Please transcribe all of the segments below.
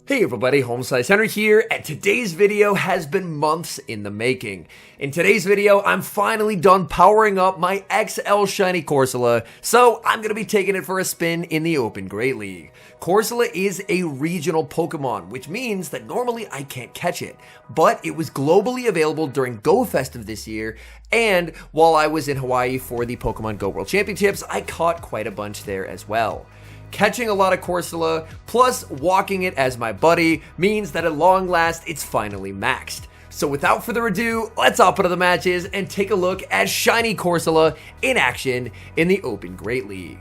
Hey everybody, HomeSliceHenry here, and today's video has been months in the making. In today's video, I'm finally done powering up my XL Shiny Corsola, so I'm going to be taking it for a spin in the Open Great League. Corsola is a regional Pokemon, which means that normally I can't catch it, but it was globally available during Go Festive this year, and while I was in Hawaii for the Pokemon Go World Championships, I caught quite a bunch there as well. Catching a lot of Corsola, plus walking it as my buddy, means that at long last, it's finally maxed. So without further ado, let's hop into the matches and take a look at Shiny Corsola in action in the Open Great League.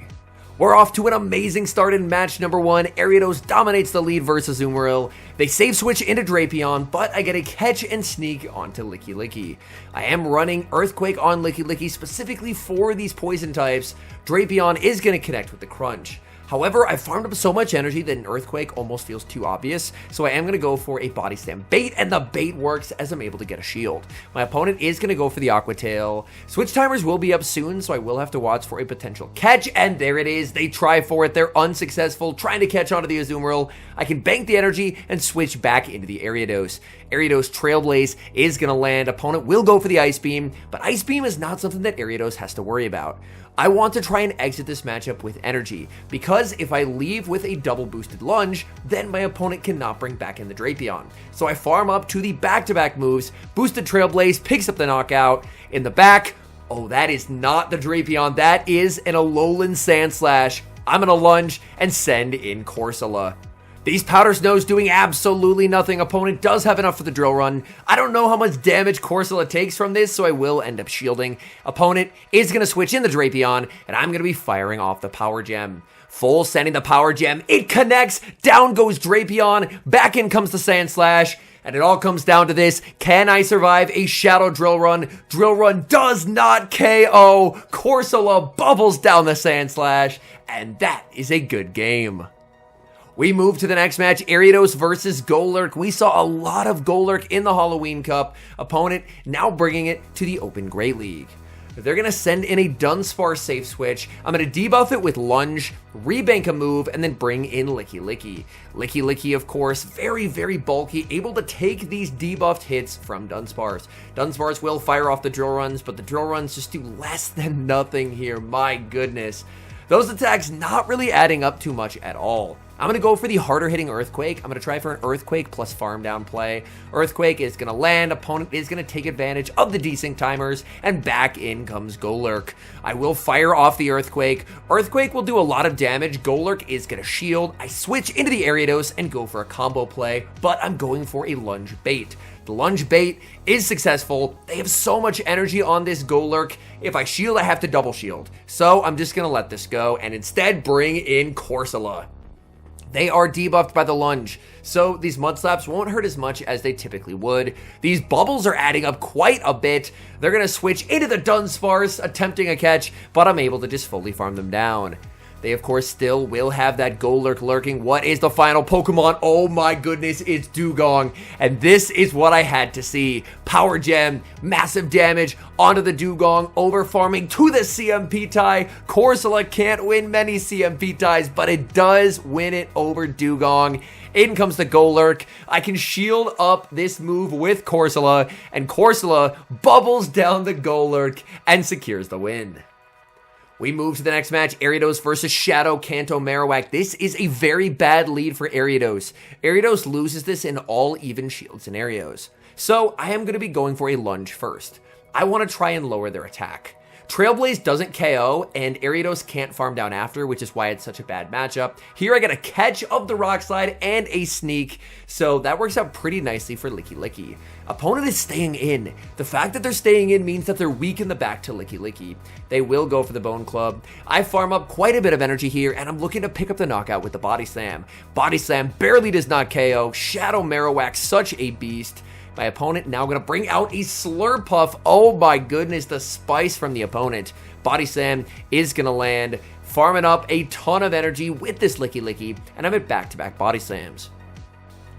We're off to an amazing start in match number 1. Ariados dominates the lead versus Azumarill. They save switch into Drapion, but I get a catch and sneak onto Licky. I am running Earthquake on Licky specifically for these poison types. Drapion is going to connect with the Crunch. However, I farmed up so much energy that an Earthquake almost feels too obvious, so I am going to go for a Body Slam bait, and the bait works as I'm able to get a shield. My opponent is going to go for the Aqua Tail. Switch timers will be up soon, so I will have to watch for a potential catch, and there it is. They try for it. They're unsuccessful, trying to catch onto the Azumarill. I can bank the energy and switch back into the Ariados. Ariados Trailblaze is going to land. Opponent will go for the Ice Beam, but Ice Beam is not something that Ariados has to worry about. I want to try and exit this matchup with energy, because if I leave with a double boosted lunge, then my opponent cannot bring back in the Drapion. So I farm up to the back-to-back moves. Boosted Trailblaze picks up the knockout. In the back, oh, that is not the Drapion. That is an Alolan Sandslash. I'm going to lunge and send in Corsola. These Powder Snows doing absolutely nothing. Opponent does have enough for the Drill Run. I don't know how much damage Corsola takes from this, so I will end up shielding. Opponent is going to switch in the Drapion, and I'm going to be firing off the Power Gem. Full sending the Power Gem. It connects. Down goes Drapion. Back in comes the Sandslash. And it all comes down to this. Can I survive a Shadow Drill Run? Drill Run does not KO. Corsola bubbles down the Sandslash. And that is a good game. We move to the next match, Ariados versus Golurk. We saw a lot of Golurk in the Halloween Cup. Opponent now bringing it to the Open Great League. They're going to send in a Dunsparce safe switch. I'm going to debuff it with Lunge, rebank a move, and then bring in Licky. Licky, of course, very bulky, able to take these debuffed hits from Dunsparce. Dunsparce will fire off the Drill Runs, but the Drill Runs just do less than nothing here. My goodness. Those attacks not really adding up too much at all. I'm going to go for the harder hitting Earthquake. I'm going to try for an Earthquake plus farm down play. Earthquake is going to land. Opponent is going to take advantage of the desync timers. And back in comes Golurk. I will fire off the Earthquake. Earthquake will do a lot of damage. Golurk is going to shield. I switch into the Ariados and go for a combo play. But I'm going for a Lunge Bait. The Lunge Bait is successful. They have so much energy on this Golurk. If I shield, I have to double shield. So I'm just going to let this go and instead bring in Corsola. They are debuffed by the lunge, so these Mud Slaps won't hurt as much as they typically would. These bubbles are adding up quite a bit. They're going to switch into the Dunsparce, attempting a catch, but I'm able to just fully farm them down. They, of course, still will have that Golurk lurking. What is the final Pokemon? Oh my goodness, it's Dugong. And this is what I had to see. Power Gem, massive damage onto the Dugong, over-farming to the CMP tie. Corsola can't win many CMP ties, but it does win it over Dugong. In comes the Golurk. I can shield up this move with Corsola, and Corsola bubbles down the Golurk and secures the win. We move to the next match, Ariados versus Shadow Kanto Marowak. This is a very bad lead for Ariados. Ariados loses this in all even shield scenarios. So I am going to be going for a lunge first. I want to try and lower their attack. Trailblaze doesn't KO, and Ariados can't farm down after, which is why it's such a bad matchup. Here I get a catch of the Rock Slide and a sneak, so that works out pretty nicely for Licky. Opponent is staying in. The fact that they're staying in means that they're weak in the back to Licky. They will go for the Bone Club. I farm up quite a bit of energy here, and I'm looking to pick up the knockout with the Body Slam. Body Slam barely does not KO. Shadow Marowak, such a beast. My opponent now going to bring out a Slurpuff. Oh my goodness, the spice from the opponent. Body Slam is going to land, farming up a ton of energy with this Licky, and I'm at back-to-back Body Slams.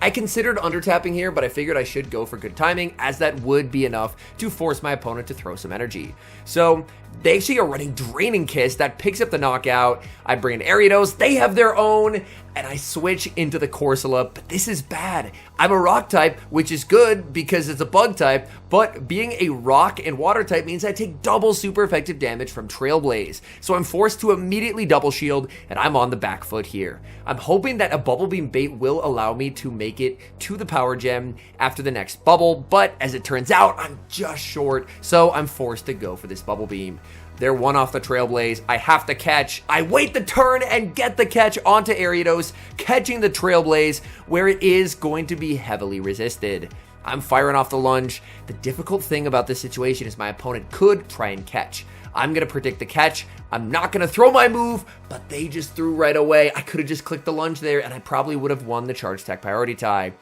I considered undertapping here, but I figured I should go for good timing, as that would be enough to force my opponent to throw some energy. So they actually are running Draining Kiss that picks up the knockout. I bring in Ariados. They have their own. and I switch into the Corsola, but this is bad. I'm a rock type, which is good because it's a bug type, but being a rock and water type means I take double super effective damage from Trailblaze. So I'm forced to immediately double shield, and I'm on the back foot here. I'm hoping that a Bubble Beam bait will allow me to make it to the Power Gem after the next bubble, but as it turns out, I'm just short, so I'm forced to go for this Bubble Beam. They're one off the Trailblaze. I have to catch. I wait the turn and get the catch onto Ariados, catching the Trailblaze where it is going to be heavily resisted. I'm firing off the lunge. The difficult thing about this situation is my opponent could try and catch. I'm going to predict the catch. I'm not going to throw my move, but they just threw right away. I could have just clicked the lunge there, and I probably would have won the charge attack priority tie.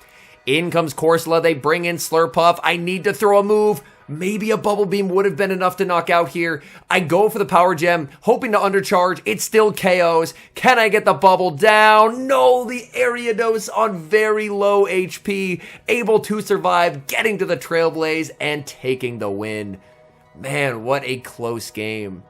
In comes Corsola. They bring in Slurpuff. I need to throw a move. Maybe a Bubble Beam would have been enough to knock out here. I go for the Power Gem, hoping to undercharge. It still KOs. Can I get the bubble down? No, the Ariados on very low HP, able to survive, getting to the Trailblaze and taking the win. Man, what a close game.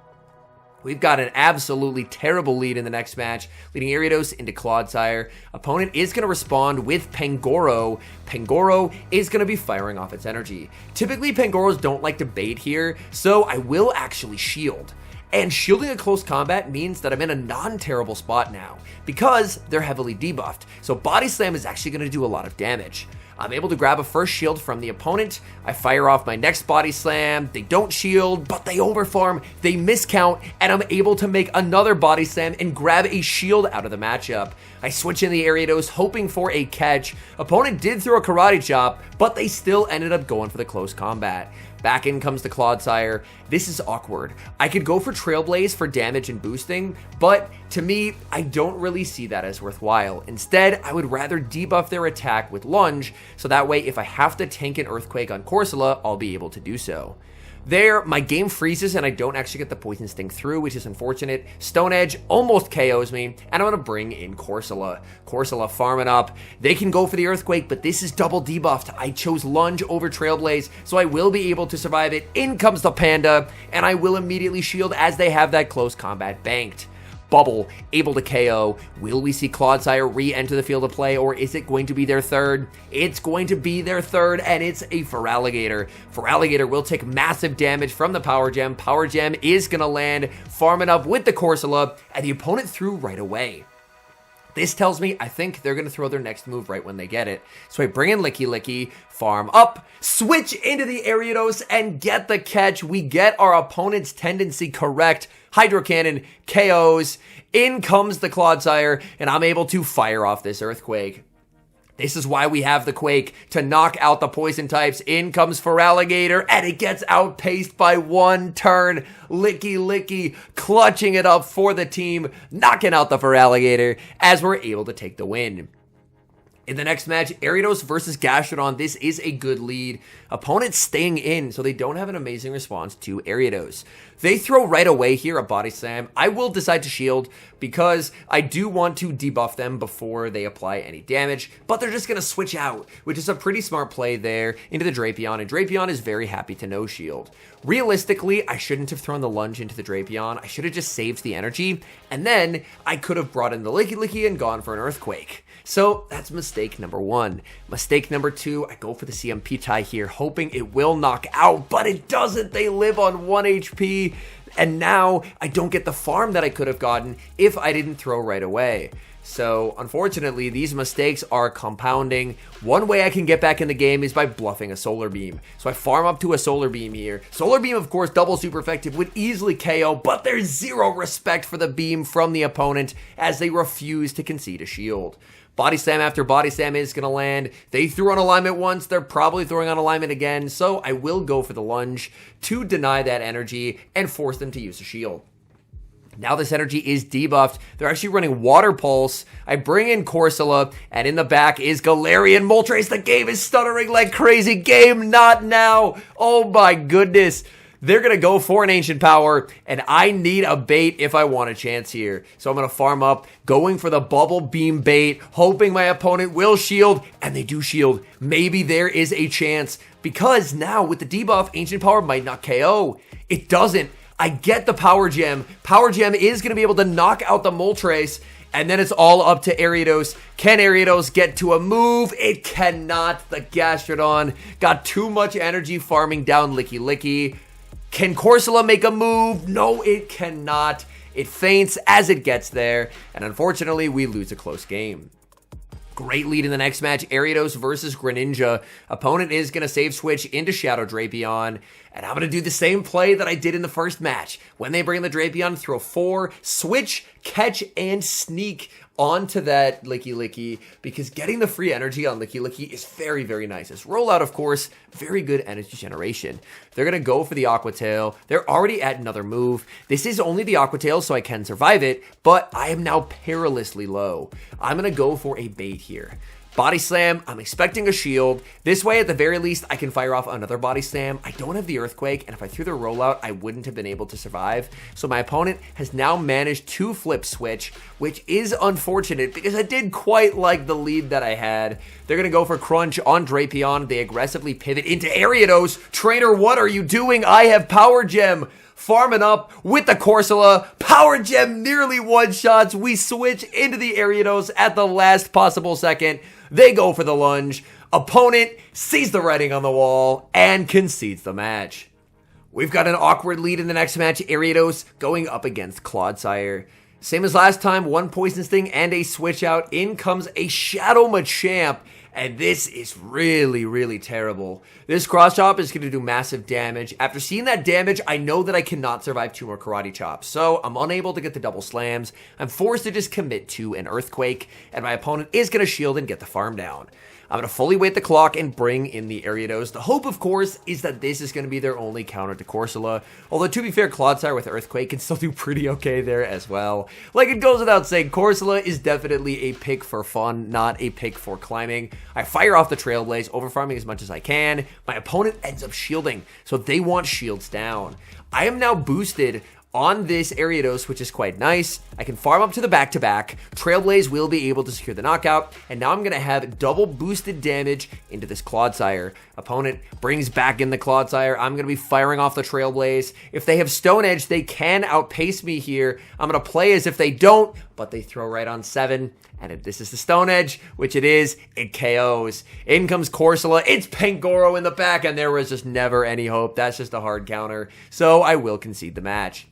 We've got an absolutely terrible lead in the next match, leading Ariados into Clodsire. Opponent is going to respond with Pangoro. Pangoro is going to be firing off its energy. Typically, Pangoros don't like to bait here, so I will actually shield. And shielding a close combat means that I'm in a non-terrible spot now, because they're heavily debuffed. So Body Slam is actually going to do a lot of damage. I'm able to grab a first shield from the opponent. I fire off my next Body Slam. They don't shield, but they overfarm. They miscount, and I'm able to make another Body Slam and grab a shield out of the matchup. I switch in the Ariados, hoping for a catch. Opponent did throw a Karate Chop, but they still ended up going for the close combat. Back in comes the Clodsire. This is awkward. I could go for Trailblaze for damage and boosting, but to me, I don't really see that as worthwhile. Instead, I would rather debuff their attack with Lunge, so that way if I have to tank an Earthquake on Corsola, I'll be able to do so. There, my game freezes and I don't actually get the Poison Sting through, which is unfortunate. Stone Edge almost KOs me, and I'm going to bring in Corsola. Corsola farming up. They can go for the Earthquake, but this is double debuffed. I chose Lunge over Trailblaze, so I will be able to survive it. In comes the Panda, and I will immediately shield as they have that close combat banked. Bubble, able to KO. Will we see Clodsire re-enter the field of play, or is it going to be their third? It's going to be their third, and it's a Feraligatr. Feraligatr will take massive damage from the Power Gem. Power Gem is going to land, farming up with the Corsola, and the opponent threw right away. This tells me I think they're going to throw their next move right when they get it. So I bring in Licky Licky, farm up, switch into the Ariados, and get the catch. We get our opponent's tendency correct. Hydro Cannon, KOs. In comes the Clodsire, and I'm able to fire off this Earthquake. This is why we have the Quake, to knock out the poison types. In comes Feraligatr, and it gets outpaced by one turn. Licky Licky clutching it up for the team, knocking out the Feraligatr as we're able to take the win. In the next match, Ariados versus Gastrodon. This is a good lead. Opponents staying in, so they don't have an amazing response to Ariados. They throw right away here a Body Slam. I will decide to shield because I do want to debuff them before they apply any damage, but they're just going to switch out, which is a pretty smart play there into the Drapion, and Drapion is very happy to no shield. Realistically, I shouldn't have thrown the lunge into the Drapion. I should have just saved the energy, and then I could have brought in the Licky Licky and gone for an Earthquake. So that's mistake number one. Mistake number two, I go for the CMP tie here, hoping it will knock out, but it doesn't. They live on 1 HP, and now I don't get the farm that I could have gotten if I didn't throw right away. So unfortunately, these mistakes are compounding. One way I can get back in the game is by bluffing a Solar Beam. So I farm up to a Solar Beam here. Solar Beam, of course, double super effective, would easily KO, but there's zero respect for the beam from the opponent as they refuse to concede a shield. Body Slam after Body Slam is going to land. They threw on alignment once. They're probably throwing on alignment again. So I will go for the lunge to deny that energy and force them to use a shield. Now this energy is debuffed. They're actually running Water Pulse. I bring in Corsola, and in the back is Galarian Moltres. The game is stuttering like crazy. Game not now. Oh my goodness. They're going to go for an Ancient Power, and I need a bait if I want a chance here. So I'm going to farm up, going for the Bubble Beam bait, hoping my opponent will shield, and they do shield. Maybe there is a chance, because now with the debuff, Ancient Power might not KO. It doesn't. I get the Power Gem. Power Gem is going to be able to knock out the Moltres, And then it's all up to Ariados. Can Ariados get to a move? It cannot. The Gastrodon got too much energy farming down Licky Licky. Can Corsola make a move? No, it cannot. It faints as it gets there, and unfortunately, we lose a close game. Great lead in the next match, Ariados versus Greninja. Opponent is going to save switch into Shadow Drapion, and I'm going to do the same play that I did in the first match. When they bring the Drapion, throw 4, switch, catch, and sneak onto that Licky Licky, because getting the free energy on Licky Licky is very, very nice. This rollout, of course, very good energy generation. They're going to go for the Aqua Tail. They're already at another move. This is only the Aqua Tail, so I can survive it, but I am now perilously low. I'm going to go for a bait here. Body Slam, I'm expecting a shield. This way, at the very least, I can fire off another Body Slam. I don't have the Earthquake, and if I threw the rollout, I wouldn't have been able to survive. So my opponent has now managed to flip switch, which is unfortunate because I did quite like the lead that I had. They're going to go for Crunch on Drapion. They aggressively pivot into Ariados. Trainer, what are you doing? I have Power Gem. Farming up with the Corsola. Power Gem nearly one-shots. We switch into the Ariados at the last possible second. They go for the lunge. Opponent sees the writing on the wall and concedes the match. We've got an awkward lead in the next match. Ariados going up against Clodsire. Same as last time, 1 Poison Sting and a switch out. In comes a Shadow Machamp. And this is really, really terrible. This cross chop is going to do massive damage. After seeing that damage, I know that I cannot survive 2 more karate chops. So I'm unable to get the double slams. I'm forced to just commit to an Earthquake. And my opponent is going to shield and get the farm down. I'm going to fully wait the clock and bring in the Ariados. The hope, of course, is that this is going to be their only counter to Corsola. Although, to be fair, Clodsire with Earthquake can still do pretty okay there as well. Like, it goes without saying, Corsola is definitely a pick for fun, not a pick for climbing. I fire off the Trailblaze, overfarming as much as I can. My opponent ends up shielding, so they want shields down. I am now boosted on this Ariados, which is quite nice. I can farm up to the back-to-back. Trailblaze will be able to secure the knockout, and now I'm going to have double boosted damage into this Clodsire. Opponent brings back in the Clodsire. I'm going to be firing off the Trailblaze. If they have Stone Edge, they can outpace me here. I'm going to play as if they don't, but they throw right on 7. And if this is the Stone Edge, which it is, it KOs. In comes Corsola. It's Pangoro in the back, and there was just never any hope. That's just a hard counter. So I will concede the match.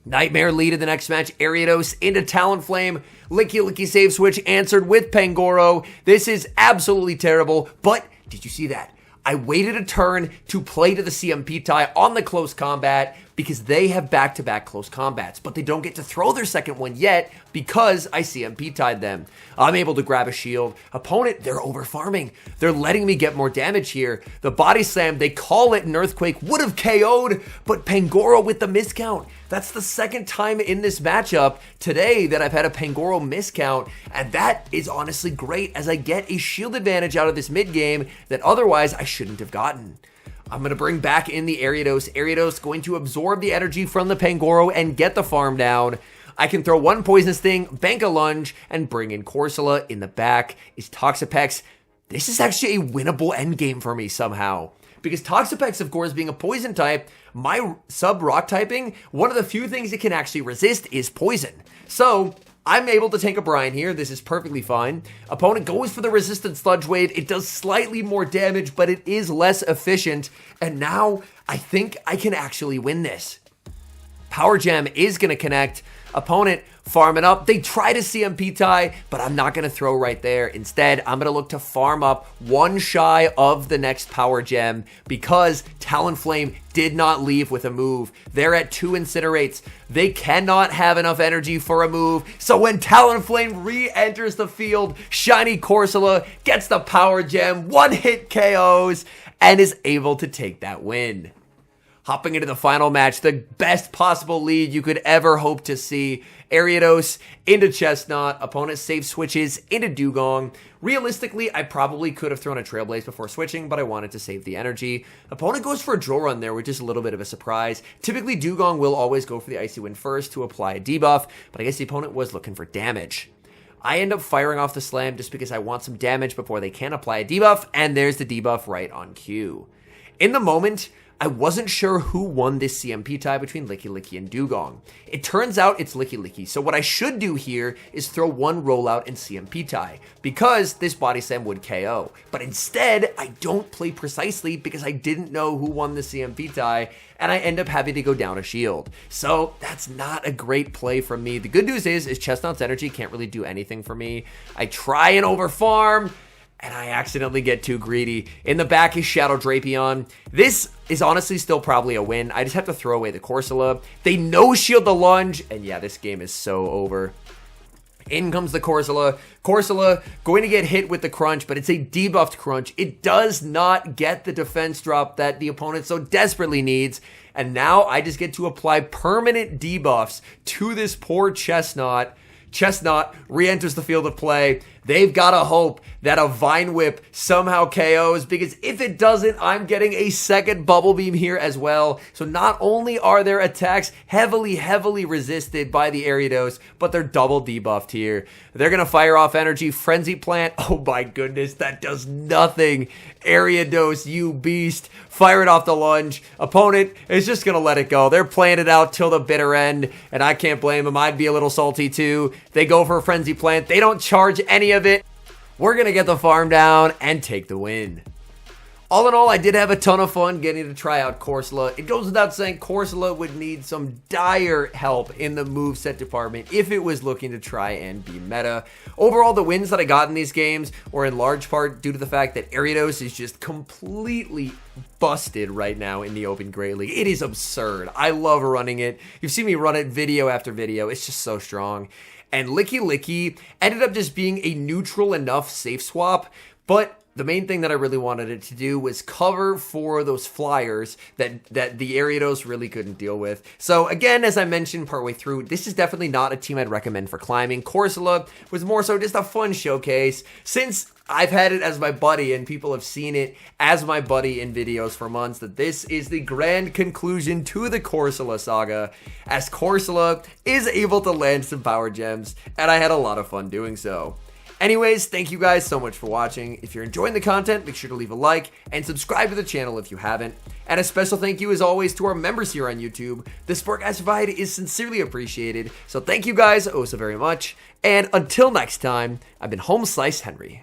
Nightmare lead in the next match. Ariados into Talonflame. Licky Licky save switch answered with Pangoro. This is absolutely terrible, but did you see that? I waited a turn to play to the CMP tie on the close combat because they have back-to-back close combats, but they don't get to throw their second one yet because I CMP tied them. I'm able to grab a shield. Opponent, they're over-farming. They're letting me get more damage here. The Body Slam, they call it an Earthquake, would have KO'd, but Pangoro with the miscount. That's the second time in this matchup today that I've had a Pangoro miscount, and that is honestly great as I get a shield advantage out of this mid-game that otherwise I shouldn't have gotten. I'm going to bring back in the Ariados. Ariados going to absorb the energy from the Pangoro and get the farm down. I can throw 1 Poison Sting, bank a lunge, and bring in Corsola. In the back is Toxapex. This is actually a winnable endgame for me somehow. Because Toxapex, of course, being a poison type, my sub-rock typing, one of the few things it can actually resist is poison. So I'm able to take a brine here. This is perfectly fine. Opponent goes for the resistant sludge wave. It does slightly more damage, but it is less efficient. And now I think I can actually win this. Power Gem is going to connect. Opponent farming up. They try to CMP tie, but I'm not going to throw right there. Instead, I'm going to look to farm up 1 shy of the next Power Gem because Talonflame did not leave with a move. They're at 2 Incinerates. They cannot have enough energy for a move. So when Talonflame re-enters the field, Shiny Corsola gets the Power Gem, 1-hit KOs, and is able to take that win. Hopping into the final match, the best possible lead you could ever hope to see. Ariados into Chestnut. Opponent save switches into Dugong. Realistically, I probably could have thrown a Trailblaze before switching, but I wanted to save the energy. Opponent goes for a Drill Run there, which is a little bit of a surprise. Typically, Dugong will always go for the Icy Wind first to apply a debuff, but I guess the opponent was looking for damage. I end up firing off the Slam just because I want some damage before they can apply a debuff, and there's the debuff right on cue. In the moment, I wasn't sure who won this CMP tie between Licky Licky and Dugong. It turns out it's Licky Licky, so what I should do here is throw one rollout and CMP tie, because this body slam would KO. But instead, I don't play precisely because I didn't know who won the CMP tie, and I end up having to go down a shield. So that's not a great play from me. The good news is Chestnut's energy can't really do anything for me. I try and overfarm, and I accidentally get too greedy. In the back is Shadow Drapion. This is honestly still probably a win. I just have to throw away the Corsola. They no-shield the lunge, and yeah, this game is so over. In comes the Corsola. Corsola going to get hit with the crunch, but it's a debuffed crunch. It does not get the defense drop that the opponent so desperately needs. And now I just get to apply permanent debuffs to this poor Chestnut. Chestnut re-enters the field of play. They've got to hope that a Vine Whip somehow KOs, because if it doesn't, I'm getting a second Bubble Beam here as well. So not only are their attacks heavily resisted by the Ariados, but they're double debuffed here. They're going to fire off energy. Frenzy Plant, oh my goodness, that does nothing. Ariados, you beast. Fire it off the lunge. Opponent is just going to let it go. They're playing it out till the bitter end, and I can't blame them. I'd be a little salty too. They go for a Frenzy Plant. They don't charge any of it. We're going to get the farm down and take the win. All in all, I did have a ton of fun getting to try out Corsola. It goes without saying Corsola would need some dire help in the moveset department if it was looking to try and be meta. Overall, the wins that I got in these games were in large part due to the fact that Ariados is just completely busted right now in the Open Great League. It is absurd. I love running it. You've seen me run it video after video. It's just so strong. And Licky Licky ended up just being a neutral enough safe swap, but the main thing that I really wanted it to do was cover for those flyers that the Ariados really couldn't deal with. So again, as I mentioned partway through, this is definitely not a team I'd recommend for climbing. Corsola was more so just a fun showcase. Since I've had it as my buddy and people have seen it as my buddy in videos for months, that this is the grand conclusion to the Corsola saga, as Corsola is able to land some power gems, and I had a lot of fun doing so. Anyways, thank you guys so much for watching. If you're enjoying the content, make sure to leave a like and subscribe to the channel if you haven't. And a special thank you as always to our members here on YouTube. The support guys provide is sincerely appreciated. So thank you guys oh so very much. And until next time, I've been HomeSliceHenry.